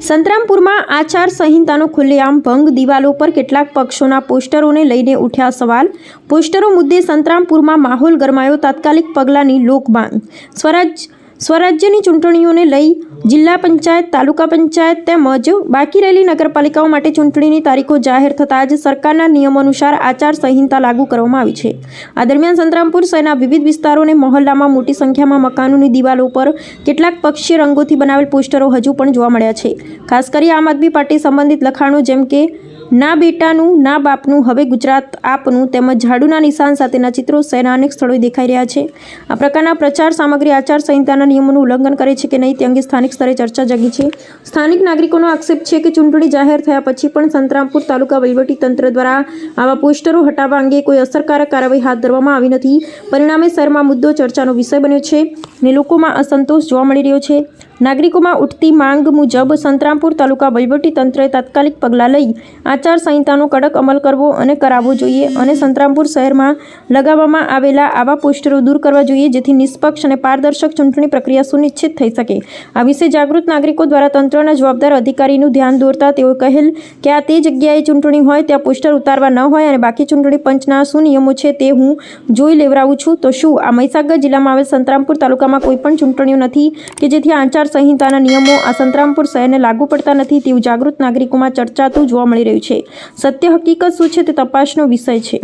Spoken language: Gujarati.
સંતરામપુરમાં આચાર સંહિતાનો ખુલ્લેઆમ ભંગ, દિવાલો પર કેટલાક પક્ષોના પોસ્ટરોને લઈને ઉઠ્યા સવાલ. પોસ્ટરો મુદ્દે સંતરામપુરમાં માહોલ ગરમાયો. તાત્કાલિક પગલાંની લોકમાંગ. સ્વરાજ્યની ચૂંટણીઓને લઈ જિલ્લા પંચાયત, તાલુકા પંચાયત તેમજ બાકી રહેલી નગરપાલિકાઓ માટે ચૂંટણીની તારીખો જાહેર થતાં જ સરકારના નિયમો અનુસાર આચાર સંહિતા લાગુ કરવામાં આવી છે. આ દરમિયાન સંતરામપુર શહેરના વિવિધ વિસ્તારો અને મહોલ્લામાં મોટી સંખ્યામાં મકાનોની દિવાલો પર કેટલાક પક્ષીય રંગોથી બનાવેલ પોસ્ટરો હજુ પણ જોવા મળ્યા છે. ખાસ કરી આમ આદમી પાર્ટી સંબંધિત લખાણો જેમ કે ના બેટાનું, ના બાપનું, હવે ગુજરાત આપનું તેમજ ઝાડુના નિશાન સાથેના ચિત્રો શહેરના અનેક સ્થળોએ દેખાઈ રહ્યા છે. આ પ્રકારના પ્રચાર સામગ્રી આચાર સંહિતાના નિયમોનું ઉલ્લંઘન કરે છે કે નહીં તે અંગે સ્થાનિક સ્તરે ચર્ચા જાગી છે. સ્થાનિક નાગરિકોનો આક્ષેપ છે કે ચૂંટણી જાહેર થયા પછી પણ સંતરામપુર તાલુકા વહીવટીતંત્ર દ્વારા આવા પોસ્ટરો હટાવવા અંગે કોઈ અસરકારક કાર્યવાહી હાથ ધરવામાં આવી નથી. પરિણામે શહેરમાં મુદ્દો ચર્ચાનો વિષય બન્યો છે અને લોકોમાં અસંતોષ જોવા મળી રહ્યો છે. નાગરિકોમાં ઉઠતી માંગ મુજબ સંતરામપુર તાલુકા વહીવટીતંત્રએ તાત્કાલિક પગલાં લઈ આચાર સંહિતાનો કડક અમલ કરવો અને કરાવવો જોઈએ અને સંતરામપુર શહેરમાં લગાવવામાં આવેલા આવા પોસ્ટરો દૂર કરવા જોઈએ, જેથી નિષ્પક્ષ અને પારદર્શક ચૂંટણી પ્રક્રિયા સુનિશ્ચિત થઈ શકે. આ વિશે જાગૃત નાગરિકો દ્વારા તંત્રના જવાબદાર અધિકારીનું ધ્યાન દોરતા તેઓ કહેલ કે આ તે જગ્યાએ ચૂંટણી હોય ત્યાં પોસ્ટર ઉતારવા ન હોય અને બાકી ચૂંટણી પંચના શું નિયમો છે તે હું જોઈ લેવડાવું છું. તો શું આ મહીસાગર જિલ્લામાં આવેલ સંતરામપુર તાલુકામાં કોઈ પણ ચૂંટણીઓ નથી કે જેથી આચાર સંહિતાના નિયમો આ સંતરામપુર શહેરને લાગુ પડતા નથી તેવું જાગૃત નાગરિકોમાં ચર્ચાતું જોવા મળી રહ્યું છે. સત્ય હકીકત શું છે તે તપાસનો વિષય છે.